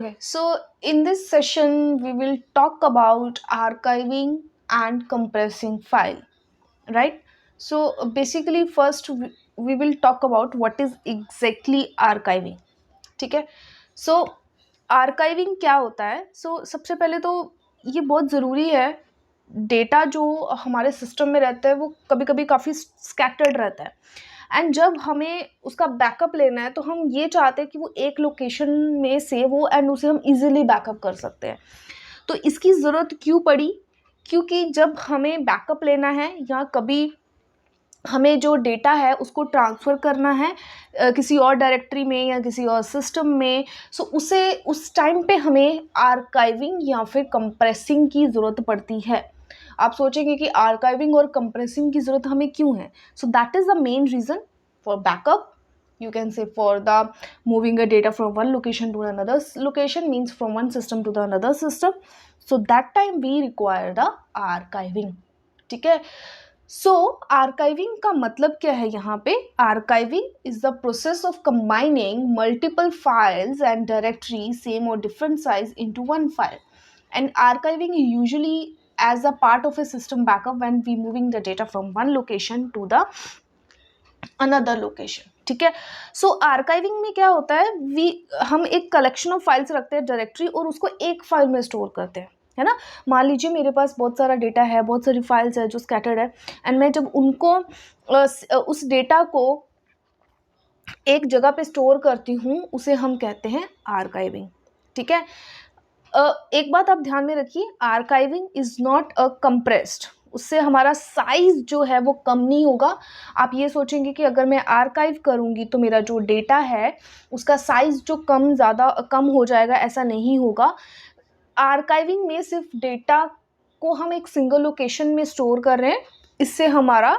Okay, so in this session, we will talk about archiving and compressing file, right? So basically, first we will talk about what is exactly archiving. ठीक है. So archiving क्या होता है? So सबसे पहले तो ये बहुत ज़रूरी है. डेटा जो हमारे सिस्टम में रहता है वो कभी कभी काफ़ी स्कैटर्ड रहता है, एंड जब हमें उसका बैकअप लेना है तो हम ये चाहते हैं कि वो एक लोकेशन में सेव हो एंड उसे हम इजीली बैकअप कर सकते हैं. तो इसकी ज़रूरत क्यों पड़ी? क्योंकि जब हमें बैकअप लेना है या कभी हमें जो डेटा है उसको ट्रांसफ़र करना है किसी और डायरेक्टरी में या किसी और सिस्टम में, सो उसे उस टाइम पे हमें आर्काइविंग या फिर कंप्रेसिंग की ज़रूरत पड़ती है. आप सोचेंगे कि आर्काइविंग और कंप्रेसिंग की ज़रूरत हमें क्यों है? So that is the main reason for backup. You can say for the moving a data from one location to another location, means from one system to the another system. So that time we require the archiving. ठीक है. सो archiving का मतलब क्या है यहाँ पे? Archiving is the process of combining multiple files and directory same और different size into one file. And archiving usually as a part of a system backup when we moving the data from one location to the another location. ठीक है. सो archiving में क्या होता है? हम एक collection of files रखते हैं डायरेक्टरी और उसको एक फाइल में स्टोर करते हैं, है ना. मान लीजिए मेरे पास बहुत सारा डेटा है, बहुत सारी फाइल्स है जो स्कैटर्ड है, एंड मैं जब उनको उस डेटा को एक जगह पे स्टोर करती हूँ उसे हम कहते हैं आर्काइविंग. ठीक है. एक बात आप ध्यान में रखिए, archiving is not a compressed. उससे हमारा साइज जो है वो कम नहीं होगा. आप ये सोचेंगे कि अगर मैं आर्काइव करूँगी तो मेरा जो डेटा है उसका साइज जो कम हो जाएगा, ऐसा नहीं होगा. आर्काइविंग में सिर्फ डेटा को हम एक सिंगल लोकेशन में स्टोर कर रहे हैं. इससे हमारा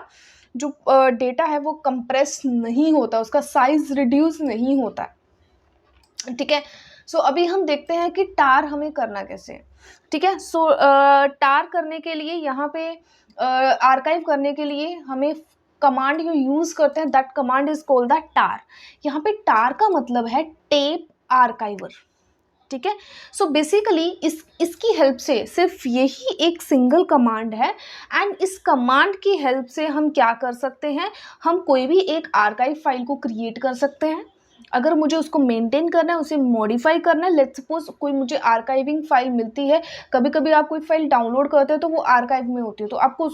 जो डेटा है वो कंप्रेस नहीं होता, उसका साइज रिड्यूस नहीं होता. ठीक है. सो अभी हम देखते हैं कि टार हमें करना कैसे है. ठीक है. सो टार करने के लिए यहाँ पे आर्काइव करने के लिए हमें कमांड जो यूज़ करते हैं, that command is called the tar. यहाँ पे टार का मतलब है टेप आर्काइवर. ठीक है. सो बेसिकली इसकी हेल्प से, सिर्फ यही एक सिंगल कमांड है, एंड इस कमांड की हेल्प से हम क्या कर सकते हैं? हम कोई भी एक आर्काइव फाइल को क्रिएट कर सकते हैं. अगर मुझे उसको मेंटेन करना है, उसे मॉडिफाई करना है, लेट्स सपोज कोई मुझे आर्काइविंग फाइल मिलती है. कभी कभी आप कोई फाइल डाउनलोड करते हो तो वो आर्काइव में होती है, तो आपको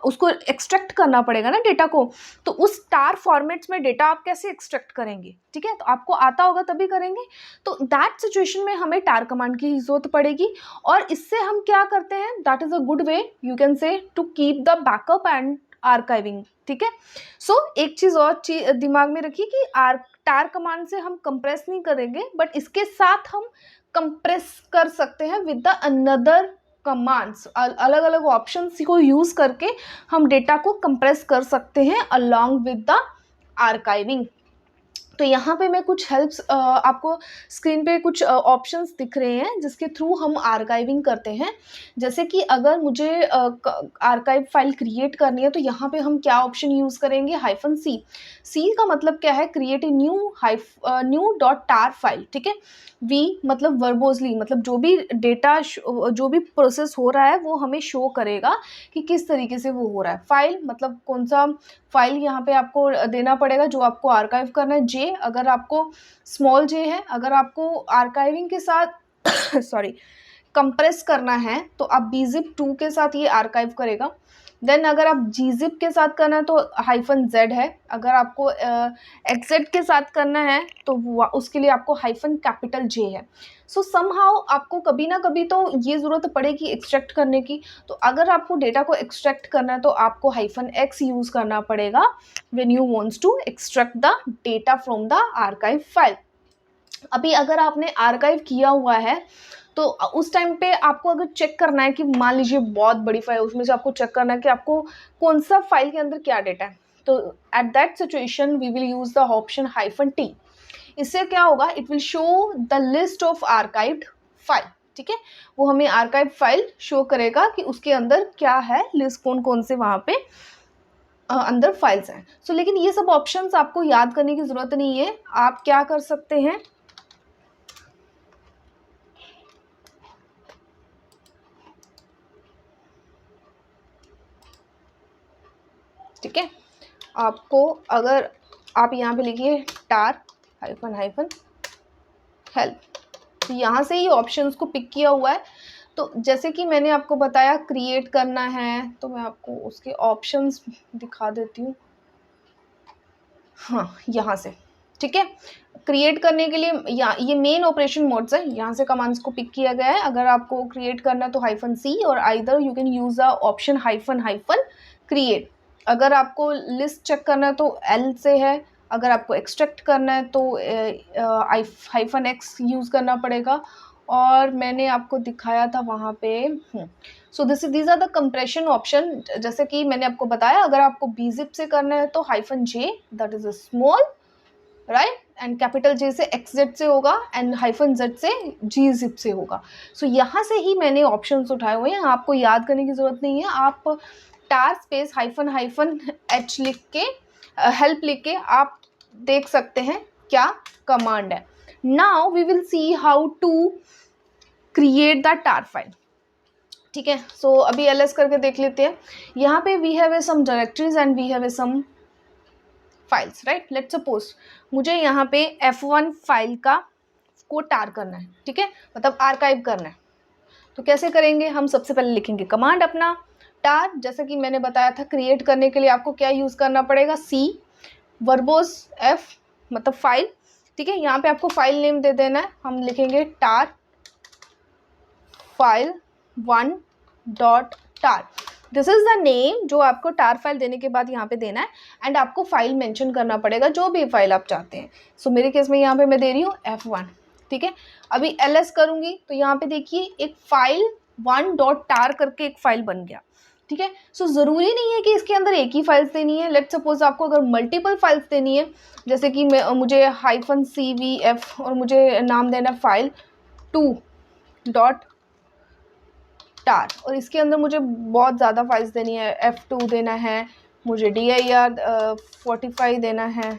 उसको एक्सट्रैक्ट करना पड़ेगा ना डेटा को. तो उस टार फॉर्मेट्स में डेटा आप कैसे एक्सट्रैक्ट करेंगे? ठीक है. तो आपको आता होगा तभी करेंगे. तो दैट सिचुएशन में हमें टार कमांड की जरूरत पड़ेगी. और इससे हम क्या करते हैं? That is a good way, you can say, to keep the backup and archiving. ठीक है. सो एक चीज़ और दिमाग में रखिए कि टार कमांड से हम कंप्रेस नहीं करेंगे, बट इसके साथ हम कंप्रेस कर सकते हैं विद द अनदर कमांड्स. अलग अलग ऑप्शंस को यूज़ करके हम डेटा को कंप्रेस कर सकते हैं अलोंग विद द आर्काइविंग. तो यहाँ पे मैं कुछ हेल्प्स, आपको स्क्रीन पे कुछ ऑप्शंस दिख रहे हैं जिसके थ्रू हम आर्काइविंग करते हैं. जैसे कि अगर मुझे आर्काइव फाइल क्रिएट करनी है तो यहाँ पे हम क्या ऑप्शन यूज़ करेंगे? -C. सी का मतलब क्या है? Create a new dot tar file. ठीक है. वी मतलब वर्बोजली, मतलब जो भी डेटा, जो भी प्रोसेस हो रहा है वो हमें शो करेगा कि किस तरीके से वो हो रहा है. फाइल मतलब कौन सा फाइल यहाँ पे आपको देना पड़ेगा जो आपको आर्काइव करना है. जे, अगर आपको स्मॉल जे है, अगर आपको आर्काइविंग के साथ सॉरी कंप्रेस करना है तो आप bzip 2 के साथ ये आर्काइव करेगा. देन अगर आप gzip के साथ करना है तो -Z है. अगर आपको xz के साथ करना है तो उसके लिए आपको -J है. सो समहाउ आपको कभी ना कभी तो ये ज़रूरत पड़ेगी एक्सट्रैक्ट करने की. तो अगर आपको डेटा को एक्सट्रैक्ट करना है तो आपको -X यूज़ करना पड़ेगा when you wants to extract the data from the archive file. अभी अगर आपने आर्काइव किया हुआ है तो उस टाइम पे आपको अगर चेक करना है कि मान लीजिए बहुत बड़ी फाइल, उसमें से आपको चेक करना है कि आपको कौन सा फाइल के अंदर क्या डेटा है, तो at that situation we will use the option -T. इससे क्या होगा? It will show the list of archived file. ठीक है. वो हमें आर्काइव फाइल शो करेगा कि उसके अंदर क्या है, लिस्ट कौन कौन से वहाँ पे अंदर फाइल्स हैं. सो लेकिन ये सब ऑप्शंस आपको याद करने की ज़रूरत नहीं है. आप क्या कर सकते हैं? ठीक है। आपको अगर आप यहाँ पे लिखिए टार हाइफन हाइफन हेल्प, तो यहाँ से ही ऑप्शंस को पिक किया हुआ है। तो जैसे कि मैंने आपको बताया क्रिएट करना है, तो मैं आपको उसके ऑप्शंस दिखा देती हूँ। हाँ, यहाँ से, ठीक है। क्रिएट करने के लिए ये मेन ऑपरेशन मोड्स है, यहाँ से कमांड्स को पिक किया गया है। अगर आपको क्रिएट करना है तो -C और either you can use a option hyphen hyphen create. अगर आपको लिस्ट चेक करना है तो L से है, अगर आपको एक्सट्रैक्ट करना है तो -X यूज़ करना पड़ेगा। और मैंने आपको दिखाया था वहाँ पे so these are the compression option. जैसे कि मैंने आपको बताया, अगर आपको bzip से करना है तो -J, that is a small, right, and capital J से XZ से होगा, एंड -Z से gzip से होगा। सो यहाँ से ही मैंने ऑप्शंस उठाए हुए हैं, आपको याद करने की ज़रूरत नहीं है। आप टार स्पेस हाइफन हाइफन H लिख के हेल्प लिख के आप देख सकते हैं क्या कमांड है। Now we will see how to create the tar file, ठीक है। सो अभी ls करके देख लेते हैं। यहाँ पे we have some directories and we have some files, right. Let's suppose मुझे यहाँ पे F1 फाइल को टार करना है, ठीक है, मतलब आर्काइव करना है। तो कैसे करेंगे, हम सबसे पहले लिखेंगे कमांड अपना टार। जैसे कि मैंने बताया था, क्रिएट करने के लिए आपको क्या यूज़ करना पड़ेगा, C वर्बोस F मतलब फाइल, ठीक है। यहाँ पे आपको फाइल नेम दे देना है, हम लिखेंगे tar file 1 dot tar. This is the name जो आपको टार फाइल देने के बाद यहाँ पे देना है, एंड आपको फाइल मेंशन करना पड़ेगा जो भी फाइल आप चाहते हैं। सो मेरे केस में यहाँ पे मैं दे रही हूँ F1, ठीक है। अभी ls करूँगी तो यहाँ पे देखिए एक फाइल 1 डॉट टार करके एक फाइल बन गया, ठीक है। सो ज़रूरी नहीं है कि इसके अंदर एक ही फाइल्स देनी है। लेट्स सपोज आपको अगर मल्टीपल फाइल्स देनी है, जैसे कि मुझे -CVF और मुझे नाम देना फाइल 2 डॉट टार, और इसके अंदर मुझे बहुत ज़्यादा फाइल्स देनी है, F2 देना है, मुझे dir 45 देना है,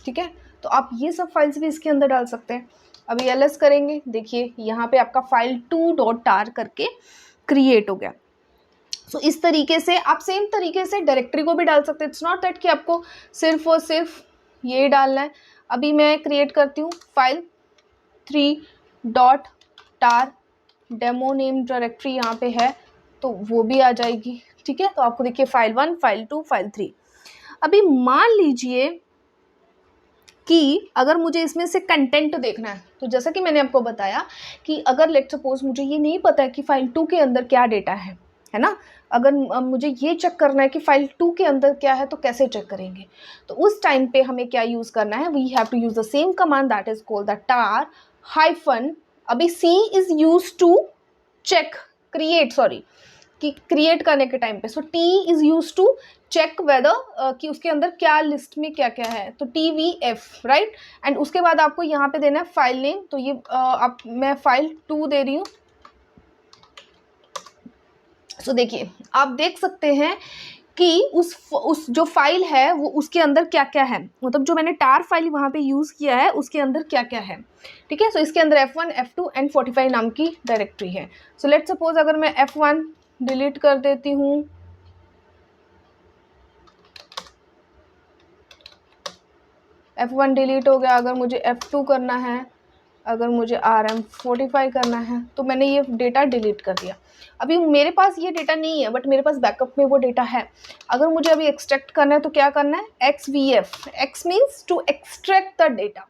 ठीक है। तो आप ये सब फाइल्स भी इसके अंदर डाल सकते हैं। अभी ls करेंगे, देखिए यहाँ पे आपका फाइल 2 डॉट टार करके क्रिएट हो गया। सो इस तरीके से आप सेम तरीके से डायरेक्टरी को भी डाल सकते हैं। इट्स नॉट दैट कि आपको सिर्फ और सिर्फ ये डालना है। अभी मैं क्रिएट करती हूँ फाइल 3 डॉट टार, डेमो नेम डायरेक्टरी यहाँ पे है तो वो भी आ जाएगी, ठीक है। तो आपको देखिए फाइल 1, फाइल 2, फाइल 3। अभी मान लीजिए कि अगर मुझे इसमें से कंटेंट देखना है, तो जैसा कि मैंने आपको बताया कि अगर लेट्स सपोज मुझे ये नहीं पता है कि फाइल 2 के अंदर क्या डेटा है ना, अगर मुझे ये चेक करना है कि फाइल 2 के अंदर क्या है, तो कैसे चेक करेंगे। तो उस टाइम पे हमें क्या यूज़ करना है, we have to use the same command that is called the tar hyphen, अभी C is use to check create, sorry, कि क्रिएट करने के टाइम पे। So T is use to check whether कि उसके अंदर क्या लिस्ट में क्या क्या है, तो TVF, राइट। एंड उसके बाद आपको यहाँ पे देना है फाइल नेम, तो ये मैं फाइल 2 दे रही हूँ। सो देखिए आप देख सकते हैं कि उस जो फाइल है वो उसके अंदर क्या क्या है, मतलब जो मैंने टार फाइल वहाँ पे यूज़ किया है उसके अंदर क्या क्या है, ठीक है। सो इसके अंदर F1, F2 एंड 45 नाम की डायरेक्टरी है। सो लेट्स सपोज अगर मैं F1 डिलीट कर देती हूँ, F1 डिलीट हो गया। अगर मुझे F2 करना है, अगर मुझे RM45 करना है, तो मैंने ये डेटा डिलीट कर दिया। अभी मेरे पास ये डेटा नहीं है, बट मेरे पास बैकअप में वो डेटा है। अगर मुझे अभी एक्सट्रैक्ट करना है तो क्या करना है, XVF, X means to extract the data.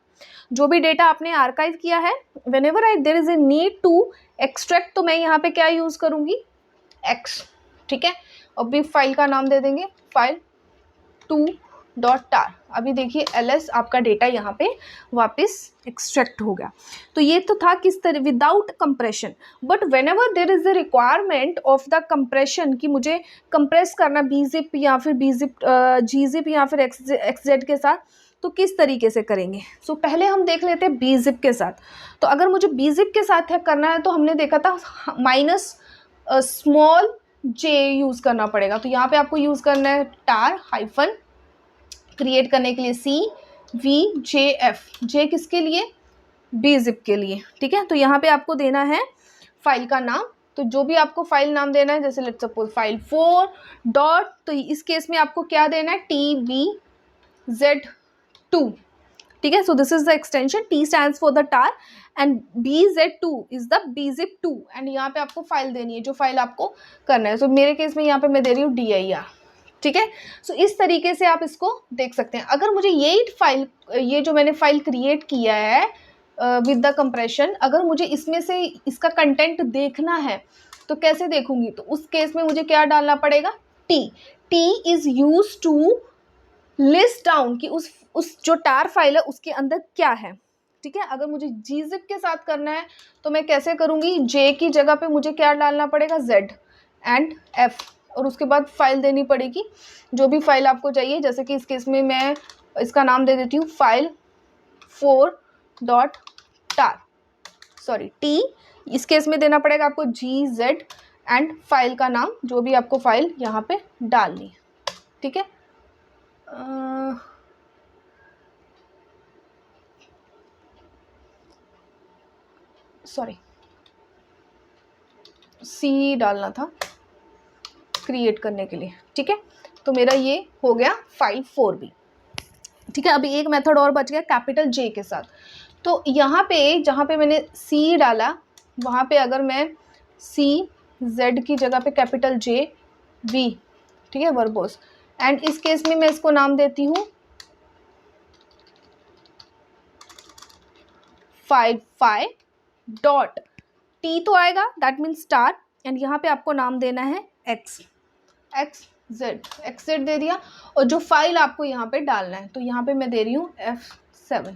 जो भी डेटा आपने आर्काइव किया है, whenever there is a need to extract, तो मैं यहाँ पे क्या यूज़ करूँगी, X, ठीक है। अभी फाइल का नाम दे देंगे फाइल 2 डॉट टार। अभी देखिए ls आपका डेटा यहाँ पे वापस एक्सट्रैक्ट हो गया। तो ये तो था किस तरह without compression, but when ever there is the requirement of the compression कि मुझे कंप्रेस करना bzip या फिर gzip या फिर xz के साथ, तो किस तरीके से करेंगे। सो पहले हम देख लेते हैं bzip के साथ। तो अगर मुझे bzip के साथ करना है तो हमने देखा था स्मॉल j यूज़ करना पड़ेगा। तो यहाँ पे आपको यूज़ करना है टार हाइफन, क्रिएट करने के लिए CVJF, J किसके लिए, bzip के लिए, ठीक है। तो यहाँ पे आपको देना है फाइल का नाम, तो जो भी आपको फाइल नाम देना है, जैसे लेट्स सपोज फाइल 4 डॉट, तो इस केस में आपको क्या देना है, TBZ2, ठीक है। So this is the extension, T stands for the tar and BZ2 is the BZIP2, and यहाँ पे आपको फाइल देनी है जो फाइल आपको करना है। सो मेरे केस में यहाँ पे मैं दे रही हूँ DIR, ठीक है। सो इस तरीके से आप इसको देख सकते हैं। अगर मुझे ये जो मैंने फाइल क्रिएट किया है विद द कंप्रेशन, अगर मुझे इसमें से इसका कंटेंट देखना है तो कैसे देखूंगी, तो उस केस में मुझे क्या डालना पड़ेगा, T is use to list down कि उस जो टार फाइल है उसके अंदर क्या है, ठीक है। अगर मुझे gzip के साथ करना है तो मैं कैसे करूँगी, J की जगह पे मुझे क्या डालना पड़ेगा, Z एंड F, और उसके बाद फाइल देनी पड़ेगी जो भी फाइल आपको चाहिए। जैसे कि इस केस में मैं इसका नाम दे देती हूँ फाइल 4 tar, सॉरी T, इस केस में देना पड़ेगा आपको GZ एंड फाइल का नाम जो भी आपको फाइल यहाँ पे डालनी है, ठीक है। सॉरी C डालना था क्रिएट करने के लिए, ठीक है। तो मेरा ये हो गया फाइल 4B, ठीक है। अभी एक मेथड और बच गया कैपिटल J के साथ। तो यहाँ पे जहाँ पे मैंने C डाला वहाँ पे अगर मैं CZ की जगह पे कैपिटल JV, ठीक है, वर्बोस, एंड इस केस में मैं इसको नाम देती हूँ फाइल 5 डॉट, T तो आएगा दैट मीन्स स्टार, एंड यहाँ पे आपको नाम देना है XZ दे दिया, और जो फाइल आपको यहाँ पे डालना है तो यहाँ पे मैं दे रही हूँ F7,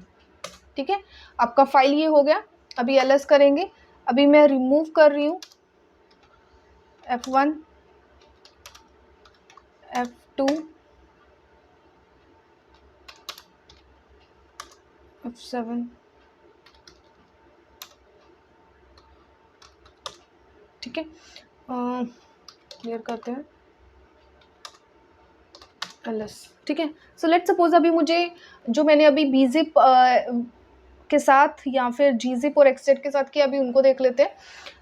ठीक है। आपका फाइल ये हो गया। अभी LS करेंगे, अभी मैं रिमूव कर रही हूँ F1 F2 F7, ठीक है। क्लियर करते हैं LS, ठीक है। सो लेट्स सपोज अभी मुझे जो मैंने अभी BZIP के साथ या फिर GZIP और XZ के साथ किया, अभी उनको देख लेते हैं।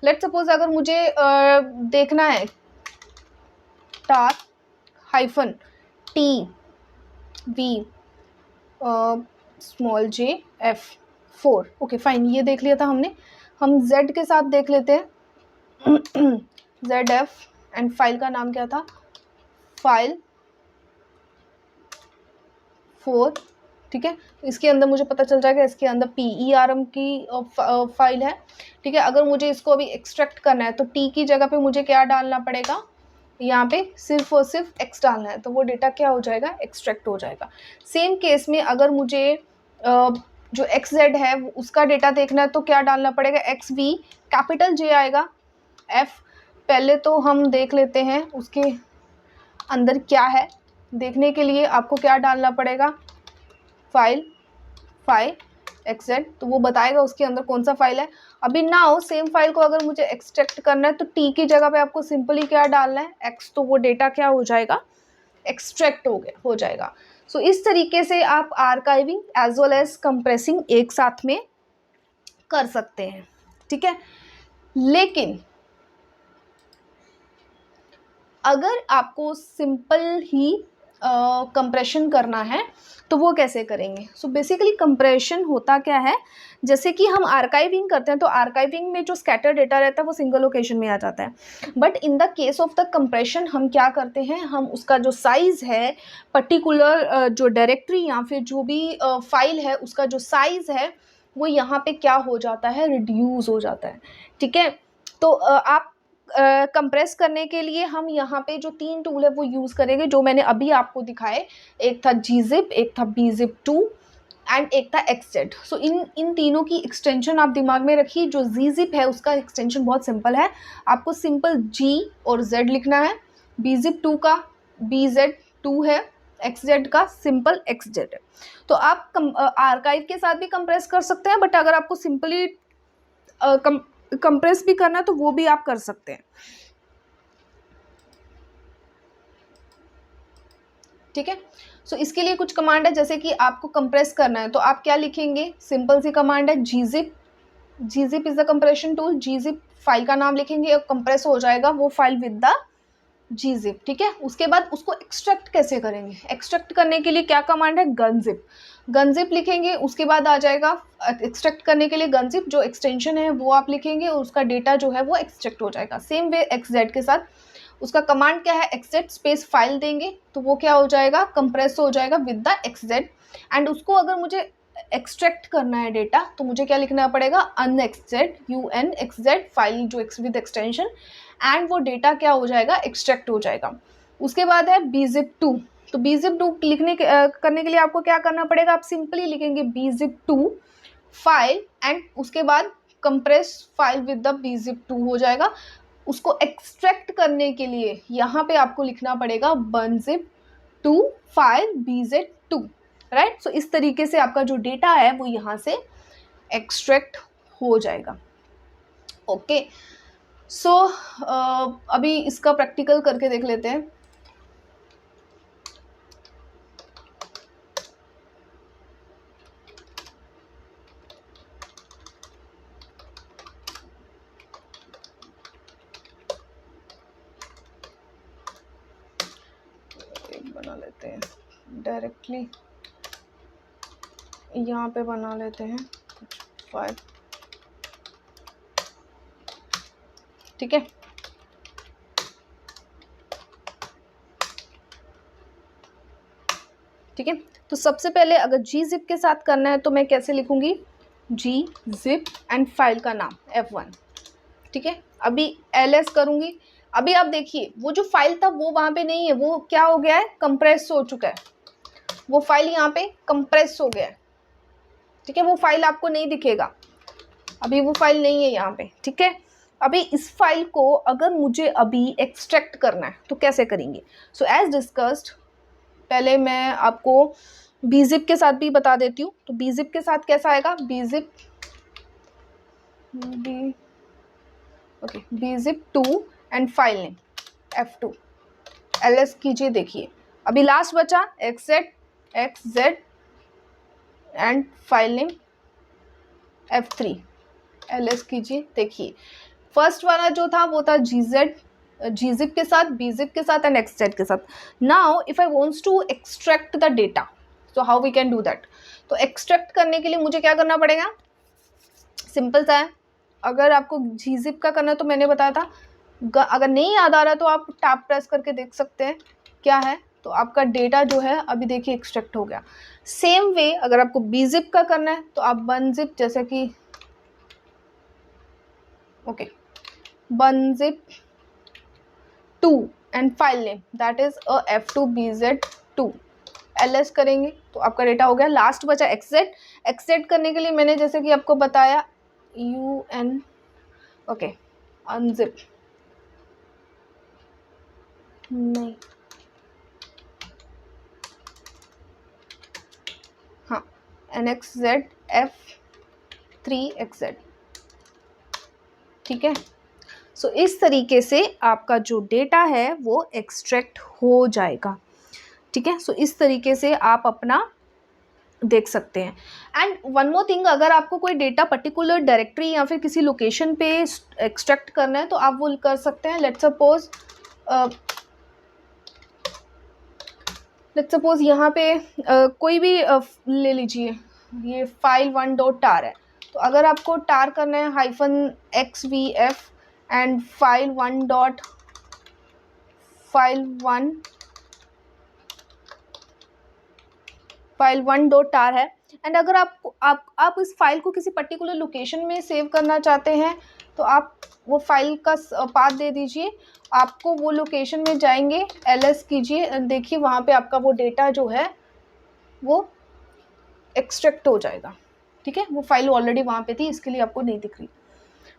लेट्स सपोज अगर मुझे देखना है tar hyphen TV small j F4, okay fine, ये देख लिया था हमने। हम Z के साथ देख लेते हैं ZF, एंड फाइल का नाम क्या था, फाइल 4, ठीक है। इसके अंदर मुझे पता चल जाएगा इसके अंदर PERM की फाइल है, ठीक है। अगर मुझे इसको अभी एक्सट्रैक्ट करना है तो T की जगह पे मुझे क्या डालना पड़ेगा, यहाँ पे सिर्फ और सिर्फ X डालना है, तो वो डेटा क्या हो जाएगा, एक्सट्रैक्ट हो जाएगा। सेम केस में अगर मुझे जो XZ है उसका डेटा देखना है तो क्या डालना पड़ेगा, XV, कैपिटल J आएगा, F, पहले तो हम देख लेते हैं उसके अंदर क्या है। देखने के लिए आपको क्या डालना पड़ेगा, फाइल 5 XZ, तो वो बताएगा उसके अंदर कौन सा फाइल है। अभी नाउ सेम फाइल को अगर मुझे एक्सट्रैक्ट करना है तो T की जगह पे आपको सिंपली क्या डालना है, X, तो वो डेटा क्या हो जाएगा, एक्सट्रैक्ट हो जाएगा। सो इस तरीके से आप archiving as well as compressing एक साथ में कर सकते हैं, ठीक है। लेकिन अगर आपको सिंपल ही कंप्रेशन करना है तो वो कैसे करेंगे। सो बेसिकली कंप्रेशन होता क्या है, जैसे कि हम आर्काइविंग करते हैं तो आर्काइविंग में जो स्कैटर डेटा रहता है वो सिंगल लोकेशन में आ जाता है, but in the case of the compression हम क्या करते हैं, हम उसका जो साइज़ है पर्टिकुलर जो डायरेक्टरी या फिर जो भी फाइल है उसका जो साइज़ है वो यहाँ पे क्या हो जाता है, रिड्यूस हो जाता है, ठीक है। तो आप कंप्रेस करने के लिए हम यहाँ पे जो 3 टूल है वो यूज़ करेंगे जो मैंने अभी आपको दिखाए। एक था GZIP, एक था BZIP2 एंड एक था XZ। सो इन तीनों की एक्सटेंशन आप दिमाग में रखिए। जो GZIP है उसका एक्सटेंशन बहुत सिंपल है, आपको सिंपल G और Z लिखना है। BZIP2 का BZ2 है, XZ का सिंपल XZ है। तो आप आर्काइव के साथ भी कंप्रेस कर सकते हैं, बट अगर आपको सिंपली कंप्रेस भी करना है तो वो भी आप कर सकते हैं, ठीक है। सो इसके लिए कुछ कमांड है, जैसे कि आपको कंप्रेस करना है तो आप क्या लिखेंगे, सिंपल सी कमांड है GZIP is the compression tool, GZIP file का नाम लिखेंगे, कंप्रेस हो जाएगा वो फाइल विद द gzip, ठीक है। उसके बाद उसको एक्सट्रैक्ट कैसे करेंगे, एक्सट्रैक्ट करने के लिए क्या कमांड है, गनजिप, गनजिप लिखेंगे। उसके बाद आ जाएगा एक्सट्रैक्ट करने के लिए गनजिप जो एक्सटेंशन है वो आप लिखेंगे, उसका डेटा जो है वो एक्सट्रैक्ट हो जाएगा। सेम वे एक्सजेड के साथ उसका कमांड क्या है, एक्सजेड स्पेस फाइल देंगे तो वो क्या हो जाएगा, कंप्रेस हो जाएगा विद द एक्सजेड। एंड उसको अगर मुझे एक्सट्रैक्ट करना है डेटा तो मुझे क्या लिखना पड़ेगा, अनएक्सजेड unxz फाइल जो विद एक्सटेंशन, एंड वो डेटा क्या हो जाएगा, एक्सट्रैक्ट हो जाएगा। उसके बाद है bzip2, तो bzip2 लिखने करने के लिए आपको क्या करना पड़ेगा, आप सिंपली लिखेंगे bzip2 फाइल एंड उसके बाद compress file with the bzip2 हो जाएगा। उसको एक्सट्रैक्ट करने के लिए यहाँ पे आपको लिखना पड़ेगा bunzip2 फाइल bz2, राइट। सो इस तरीके से आपका जो डेटा है वो यहाँ से एक्सट्रैक्ट हो जाएगा। ओके, सो अभी इसका प्रैक्टिकल करके देख लेते हैं। एक बना लेते हैं डायरेक्टली, यहाँ पे बना लेते हैं फाइल, ठीक है। ठीक है, तो सबसे पहले अगर gzip के साथ करना है तो मैं कैसे लिखूंगी, gzip एंड फाइल का नाम f1, ठीक है। अभी ls करूंगी, अभी आप देखिए वो जो फाइल था वो वहां पे नहीं है, वो क्या हो गया है, कंप्रेस हो चुका है, वो फाइल यहाँ पे कंप्रेस हो गया है, ठीक है। वो फाइल आपको नहीं दिखेगा, अभी वो फाइल नहीं है यहाँ पे, ठीक है। अभी इस फाइल को अगर मुझे अभी एक्सट्रैक्ट करना है तो कैसे करेंगे, सो एज डिस्कस्ड पहले मैं आपको bzip के साथ भी बता देती हूँ। तो bzip के साथ कैसा आएगा, bzip2 and file name f2, ls कीजिए, देखिए अभी लास्ट बचा xz and file name f3, ls कीजिए, देखिए फर्स्ट वाला जो था वो था gzip के साथ, bzip के साथ एंड xz के साथ। Now if I wants to extract the data, so how we can do that. तो एक्सट्रैक्ट करने के लिए मुझे क्या करना पड़ेगा, सिंपल सा है। अगर आपको gzip का करना है तो मैंने बताया था, अगर नहीं याद आ रहा तो आप टैब प्रेस करके देख सकते हैं क्या है, तो आपका डेटा जो है अभी देखिए एक्सट्रैक्ट हो गया। सेम वे अगर आपको bzip का करना है तो आप bunzip, जैसे कि okay bunzip2 and file name that is a f2 bz2, ls करेंगे तो आपका डेटा हो गया। लास्ट बचा एक्सजेड करने के लिए मैंने जैसे कि आपको बताया un, ओके unzip, नहीं हाँ nxz f3xz, ठीक है। सो इस तरीके से आपका जो डेटा है वो एक्सट्रैक्ट हो जाएगा, ठीक है। सो इस तरीके से आप अपना देख सकते हैं। एंड वन मोर थिंग, अगर आपको कोई डेटा पर्टिकुलर डायरेक्टरी या फिर किसी लोकेशन पे एक्सट्रैक्ट करना है तो आप वो कर सकते हैं। लेट्स सपोज यहाँ पे कोई भी ले लीजिए, ये फाइल 1.tar है, तो अगर आपको टार करना है -xvf एंड फाइल 1.tar है, एंड अगर आप इस फाइल को किसी पर्टिकुलर लोकेशन में सेव करना चाहते हैं तो आप वो फाइल का पाथ दे दीजिए, आपको वो लोकेशन में जाएंगे, ls कीजिए, देखिए वहाँ पे आपका वो डेटा जो है वो एक्सट्रैक्ट हो जाएगा, ठीक है। वो फाइल ऑलरेडी वहाँ पे थी, इसके लिए आपको नहीं दिख रही।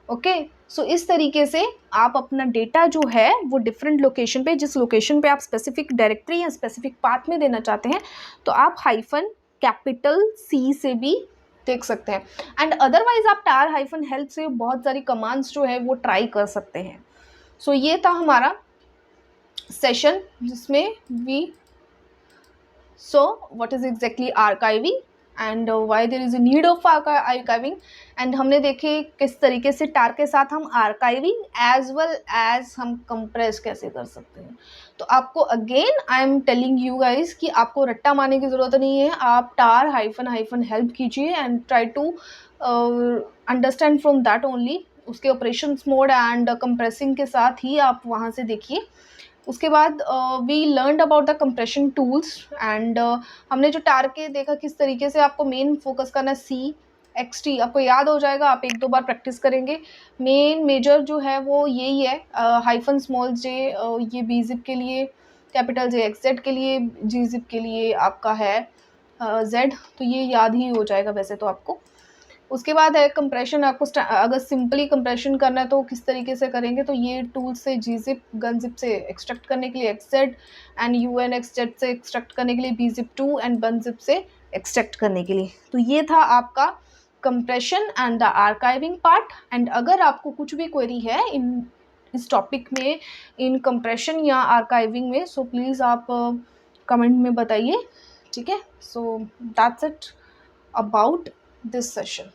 ओके, सो इस तरीके से आप अपना डेटा जो है वो डिफरेंट लोकेशन पे, जिस लोकेशन पे आप स्पेसिफिक डायरेक्टरी या स्पेसिफिक पाथ में देना चाहते हैं तो आप -C से भी देख सकते हैं। एंड अदरवाइज आप tar-help से बहुत सारी कमांड्स जो है वो ट्राई कर सकते हैं। सो ये था हमारा सेशन जिसमें what is exactly archiving and why there is a need of archiving, and हमने देखे किस तरीके से टार के साथ हम आर्काइविंग एज वेल एज हम कंप्रेस कैसे कर सकते हैं। तो आपको again I am telling you guys कि आपको रट्टा मारने की ज़रूरत नहीं है, आप टार हाइफन हाइफन हेल्प कीजिए and try to understand from that only. उसके ऑपरेशंस मोड एंड कंप्रेसिंग के साथ ही आप वहाँ से देखिए। उसके बाद we learn about the compression tools and हमने जो टार के देखा किस तरीके से आपको मेन फोकस करना है सी एक्स टी, आपको याद हो जाएगा, आप एक दो बार प्रैक्टिस करेंगे। मेन मेजर जो है वो यही है, हाइफन स्मॉल जे ये बी जिप के लिए, कैपिटल जे एक्स जेड के लिए, जी जिप के लिए आपका है जेड, तो ये याद ही हो जाएगा वैसे तो आपको। उसके बाद है कंप्रेशन, आपको अगर सिंपली कंप्रेशन करना है तो किस तरीके से करेंगे, तो ये टूल से जी जिप गन जिप से एक्सट्रैक्ट करने के लिए xz, and unxz से एक्सट्रैक्ट करने के लिए bzip 2 and bunzip से एक्सट्रैक्ट करने के लिए। तो ये था आपका compression and the archiving part. And अगर आपको कुछ भी क्वेरी है इन इस टॉपिक में, इन कंप्रेशन या आर्काइविंग में, सो प्लीज़ आप कमेंट में बताइए, ठीक है। So that's it about this session.